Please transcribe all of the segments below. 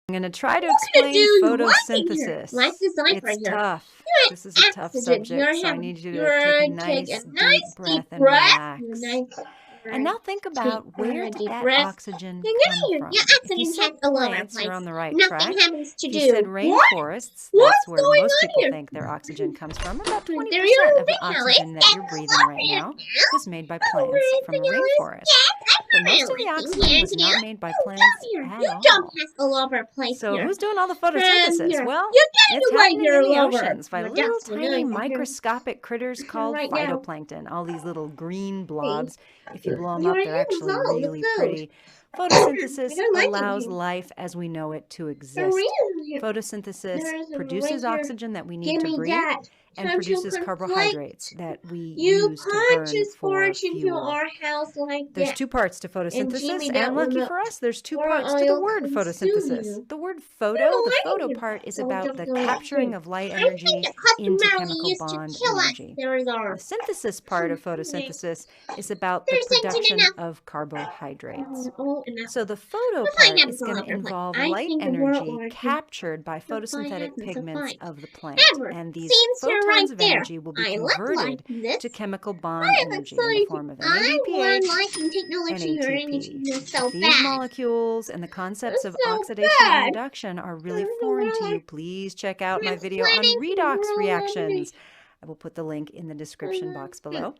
I'm going to try to explain photosynthesis. It's tough. This is a tough subject, so I need you to take a nice deep breath and relax. And now think about, where did that oxygen come from? If you said plants, you're on the right track. If you said rainforests, that's where most people think their oxygen comes from. About 20% of the oxygen that you're breathing right now is made by plants from a rainforest. But most of the oxygen was not made by plants at all. So who's doing all the photosynthesis? Well, it's happening in the oceans by little tiny microscopic critters called phytoplankton, all these little green blobs. If you blow them up, they're actually really pretty. Photosynthesis allows life as we know it to exist. Photosynthesis produces oxygen that we need to breathe and produces carbohydrates that we use to burn for fuel. There's two parts to photosynthesis, and lucky for us, there's two parts to the word photosynthesis. The word the photo part is about the capturing of light energy into chemical bond energy. The synthesis part of photosynthesis is about the production of carbohydrates. So the photo part is going to involve light energy captured by photosynthetic pigments of the plant, and these photons of energy will be converted to chemical bond energy in the form of NADPH and ATP. These molecules and the concepts of oxidation and reduction are really foreign to you. Please check out my video on redox reactions. I will put the link in the description box below.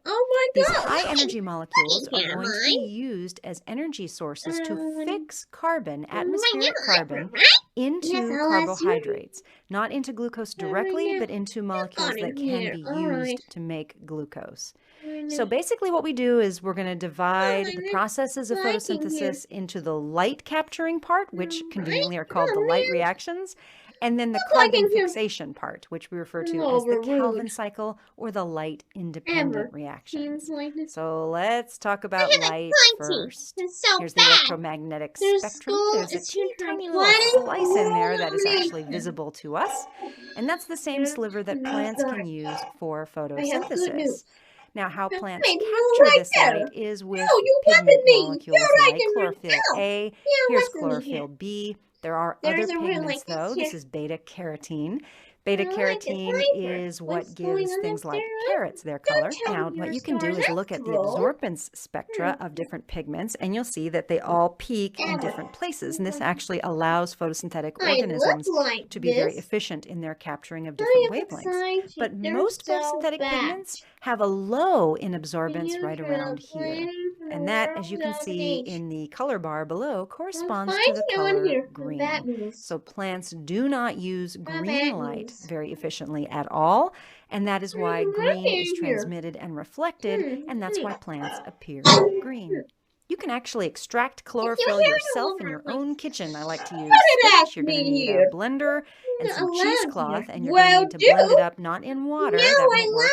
These high-energy molecules are going to be used as energy sources to fix carbon, atmospheric carbon, into carbohydrates. Not into glucose directly, but into molecules that can be used to make glucose. So basically what we do is we're going to divide the processes of photosynthesis into the light capturing part, which conveniently are called the light reactions, and then the carbon fixation part, which we refer to as the Calvin cycle or the light independent reactions. So let's talk about light first. Here's the electromagnetic spectrum. There's a teeny tiny little slice in there that is actually visible to us, and that's the same sliver that plants can use for photosynthesis. Now, how plants capture this light is with pigment molecules like chlorophyll A. Here's chlorophyll B. There are other pigments, though. This is beta-carotene. Beta-carotene is what gives things like carrots their color. Now, what you can do is look at the absorbance spectra of different pigments, and you'll see that they all peak in different places. And this actually allows photosynthetic organisms to be very efficient in their capturing of different wavelengths. But most photosynthetic pigments have a low in absorbance right around here. And that, as you can see in the color bar below, corresponds to the color green. So plants do not use green light very efficiently at all, and that is why green is transmitted and reflected, and that's why plants appear green. You can actually extract chlorophyll yourself in your own kitchen. I like to use spinach. You're going to need a blender and some cheesecloth, and you're going to need to blend it up, not in water, that won't work,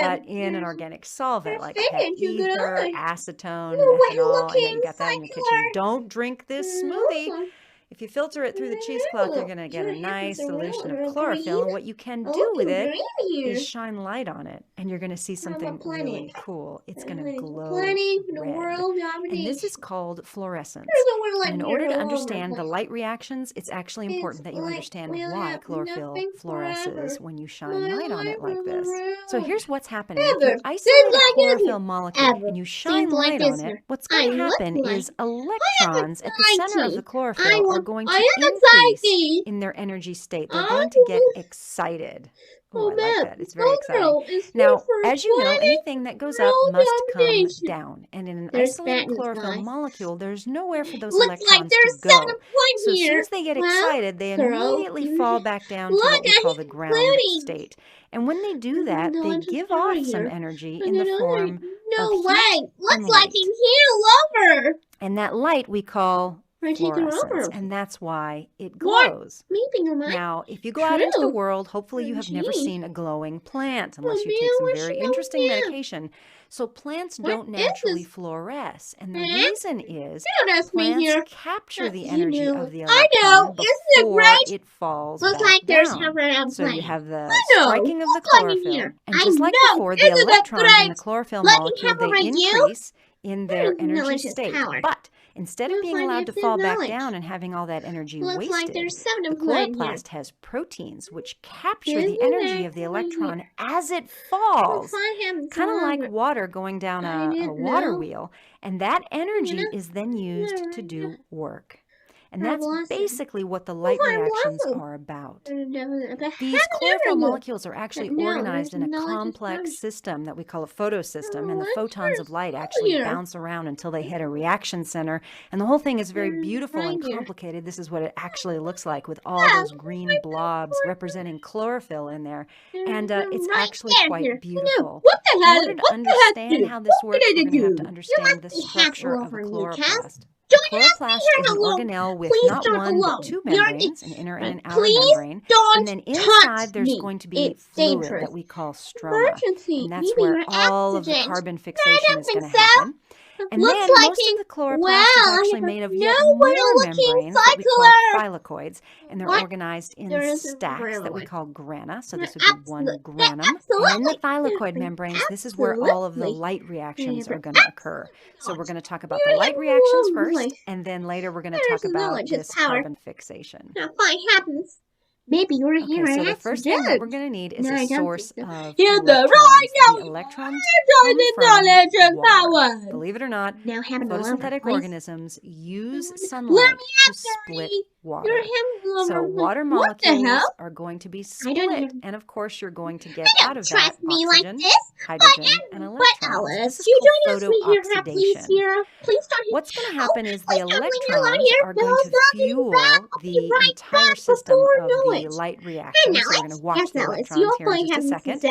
but in an organic solvent like pet ether, acetone, methanol. I know you got that in your kitchen. Don't drink this smoothie. If you filter it through the cheesecloth, you're going to get a nice solution of chlorophyll. And what you can do with it is shine light on it, and you're going to see something really cool. It's going to glow red. And this is called fluorescence. And in order to understand the light reactions, it's actually important that you understand why chlorophyll fluoresces when you shine light on it like this. So here's what's happening. If you isolate a chlorophyll molecule and you shine light on it, what's going to happen is electrons at the center of the chlorophyll are going to increase in their energy state. They're going to get excited. Oh, I like that. It's very exciting. Now, as you know, anything that goes up must come down. And in an isolated chlorophyll molecule, there's nowhere for those electrons to go. So as soon as they get excited, they immediately fall back down to what we call the ground state. And when they do that, they give off some energy in the form of heat and light. And that light we call fluorescence, and that's why it glows. Now, if you go out into the world, hopefully you have never seen a glowing plant unless you take some very interesting medication. So plants don't naturally fluoresce, and the reason is plants capture the energy of the electron before it falls back down. So you have the striking of the chlorophyll, and just like before, the electrons in the chlorophyll molecule, they increase in their energy state. But Instead of being allowed to fall back down and having all that energy wasted, the chloroplast has proteins which capture the energy of the electron as it falls, kind of like water going down a water wheel, and that energy is then used to do work. And that's basically what the light reactions are about. These chlorophyll molecules are actually organized in a complex system that we call a photosystem, and the photons of light actually bounce around until they hit a reaction center. And the whole thing is very beautiful and complicated. This is what it actually looks like with all those green blobs representing chlorophyll in there. And it's actually quite beautiful. In order to understand how this works, we're going to have to understand the structure of a chloroplast. A chloroplast is an organelle with not one but two membranes, an inner and an outer membrane, and then inside there's going to be fluid that we call stroma, and that's where all of the carbon fixation is going to happen. And then most of the chloroplast is actually made of yet more membranes that we call thylakoids, and they're organized in stacks that we call grana, so this would be one granum. And in the thylakoid membranes, this is where all of the light reactions are going to occur. So we're going to talk about the light reactions first, and then later we're going to talk about this carbon fixation. Maybe you're here. So the first thing that we're going to need is a source of electrons. The electrons come from water. Believe it or not, photosynthetic organisms use sunlight to split water. So water molecules are going to be split, and of course you're going to get out of that oxygen, hydrogen, and electrons. This is called photooxidation. What's going to happen is the electrons are going to fuel the entire system of the light reaction. So we're going to watch the electrons here in just a second.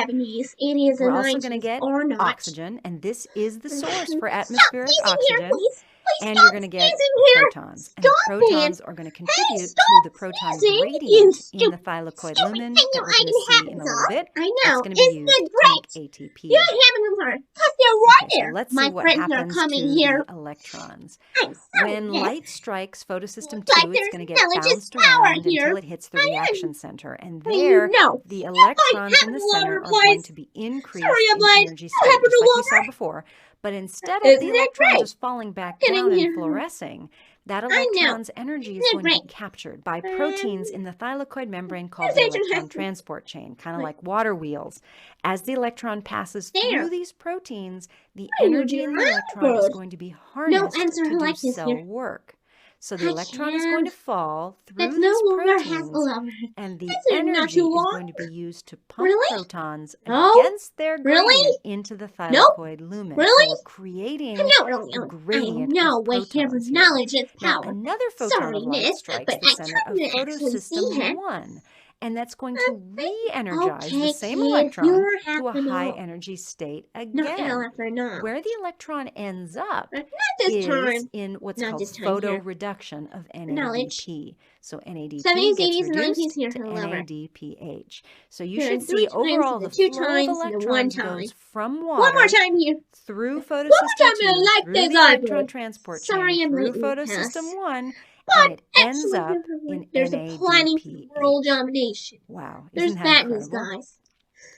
We're also going to get oxygen, and this is the source for atmospheric oxygen. And you're going to get protons. And the protons are going to contribute to the proton gradient in the thylakoid lumen that we're going to see in a little bit. That's going to be used to make ATP. Okay, so let's see what happens to the electrons. When light strikes photosystem 2, it's going to get bounced around until it hits the reaction center. And there, the electrons in the center are going to be increased in energy state, just like we saw before. But instead of the electrons just falling back down and fluorescing, that electron's energy is going to be captured by proteins in the thylakoid membrane called the electron transport chain, kind of like water wheels. As the electron passes through these proteins, the energy in the electron is going to be harnessed to do cell work. So the electron is going to fall through these proteins, and the energy is going to be used to pump protons against their gradient into the thylakoid lumen. So we're creating a gradient of protons here. Now, another photon of light strikes the center of photosystem 1. And that's going to re-energize the same electron to a high-energy state again. Where the electron ends up is in what's called photoreduction of NADP. So NADP gets reduced to NADPH. So you should see overall the flow of electrons goes from water through photosystem 2, through the electron transport chain, through photosystem 1, and it ends up in NADPH. Wow, isn't that incredible?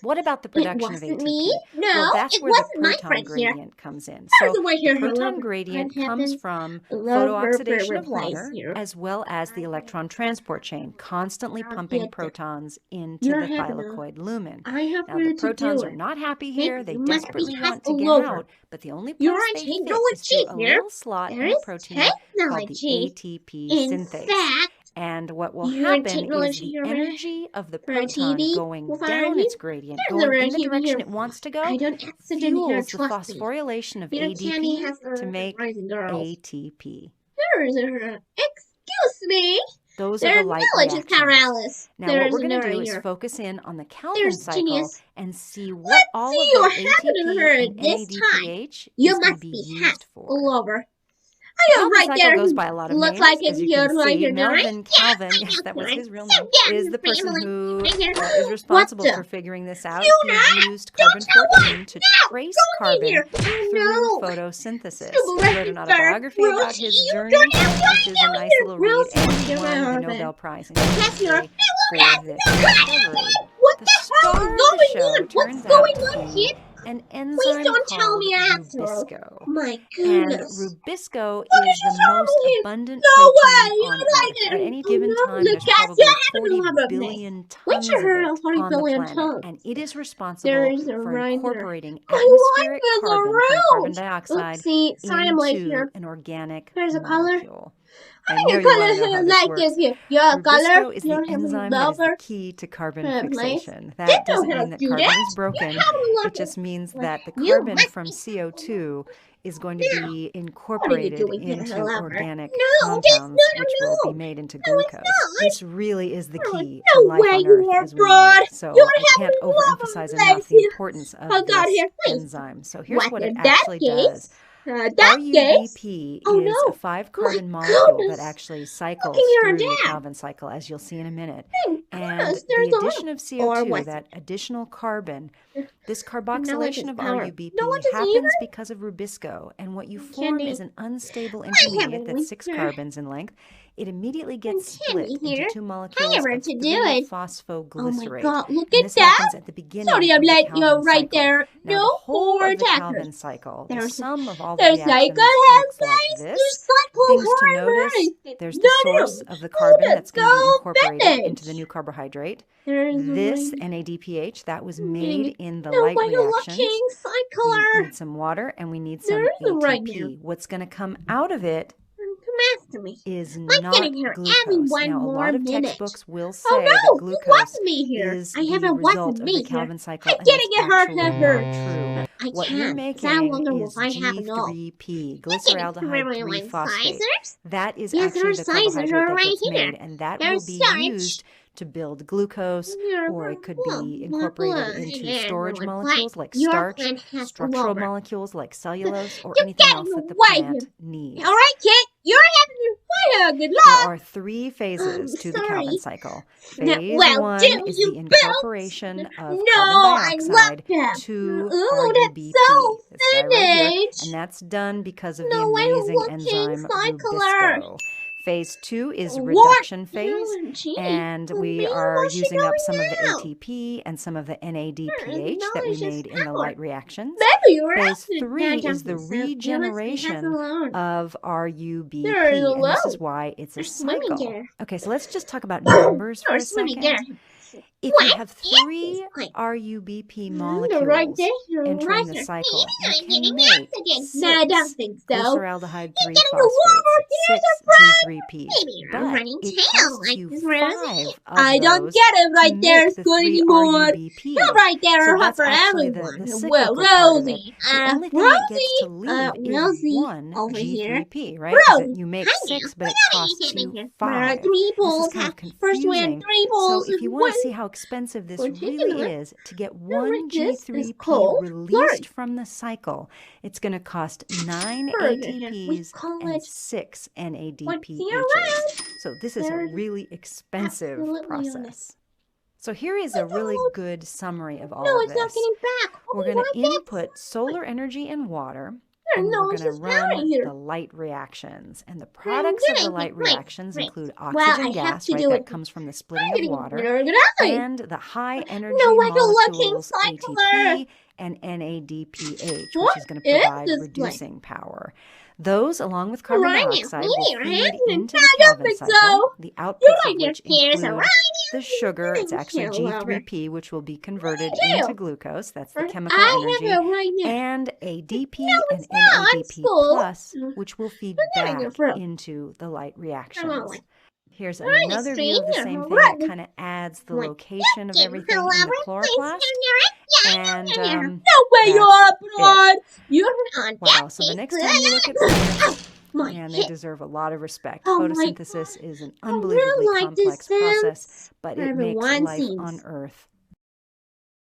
What about the production of ATP? Well, that's where the proton gradient comes in. So the proton gradient comes from photooxidation of water as well as the electron transport chain, constantly pumping protons into the thylakoid lumen. Now, the protons are not happy here. They desperately want to get out, but the only place they fit is through a little slot in the protein called the ATP synthase. And what will happen is the energy of the proton going down its gradient, going in the direction it wants to go, fuels the phosphorylation of ADP to make ATP. Excuse me. Those are the light reactions. Now, what we're going to do is focus in on the Kelvin cycle and see what all of the ATP and NADPH is going to be used for. The cycle goes by a lot of names, as you can see. Melvin Calvin, yes, that was his real name, is the person who is responsible for figuring this out. He used carbon-14 to trace carbon through photosynthesis. He wrote an autobiography about his journey, which is a nice little read, and he won the Nobel Prize in chemistry for this discovery. The star of the show turns out to be an enzyme called Rubisco. My And goodness. Rubisco is the most abundant protein on Earth. At any given time, there's probably 40 billion tons of it on the planet. And it is responsible for incorporating atmospheric carbon from carbon dioxide into an organic molecule. I know you want to know how this works. Rubisco is the enzyme that is the key to carbon fixation. That doesn't mean that carbon is broken. It just means that the carbon from CO2 is going to be incorporated into organic compounds, which will be made into glucose. This really is the key to life on Earth as we know it. So I can't overemphasize enough the importance of this enzyme. So here's what it actually does. RUBP is a 5-carbon molecule that actually cycles through the Calvin cycle, as you'll see in a minute. And the addition of CO2, that additional carbon, this carboxylation of RUBP happens because of Rubisco. And what you form is an unstable intermediate that's 6 carbons in length. It immediately gets split into 2 molecules of 3-phosphoglycerate. Oh my God, look and at this that. happens at the beginning of the Calvin right cycle. there. Now, No the whole more of the attackers. Calvin cycle, the There's- sum of all the There's reactions looks like this. Things to notice, there's the source of the carbon that's going to be incorporated into the new carbohydrate. This NADPH, that was made in the light reactions. We need some water and we need some ATP. What's going to come out of it is not glucose. Now, a lot of textbooks will say that glucose is the result of the Calvin cycle, and it's actually not true. What you're making is G3P, glyceraldehyde 3-phosphate. That is actually the carbohydrate that gets made, and that will be used to build glucose, or it could be incorporated into storage molecules like starch, structural molecules like cellulose, or anything else that the plant needs. All right, Kit, you're having quite a good luck. There are 3 phases to the Calvin cycle. Phase 1 is the incorporation of carbon dioxide to RUBP. This guy right here, and that's done because of the amazing enzyme Rubisco. Phase 2 is reduction phase, and we are using up some of the ATP and some of the NADPH that we made in the light reactions. Phase 3 is the regeneration of RUBP, and this is why it's a cycle. Okay, so let's just talk about numbers for a second. If you have 3 RUBP molecules entering the cycle, you can make 6 glyceraldehyde 3-phosphate, 6 G3P. But it costs you 5 of those to make the 3 RUBP. So that's actually the cyclical part of it. The only thing it gets to leave is 1 G3P, right? Because you make 6, but it costs you 5. This is kind of confusing. So if you want to see how expensive this really is, to get 1 G3P released from the cycle, it's going to cost 9 ATPs and 6 NADPHs. So this is a really expensive process. So here is a really good summary of all of this. We're going to input solar energy and water, and we're going to run the light reactions. And the products of the light reactions include oxygen gas, right, that comes from the splitting of water, and the high energy molecules ATP and NADPH, which is going to provide reducing power. Those, along with carbon dioxide, will feed into the Calvin cycle, the outputs of which include the sugar. It's actually G3P, which will be converted into glucose. That's the chemical energy. And ADP and NADP plus, which will feed back into the light reactions. Here's another view of the same thing that kind of adds the location of everything in the chloroplast. And wow, so the next time you look at plants, man, they deserve a lot of respect. Photosynthesis is an unbelievably complex process, but it makes life on Earth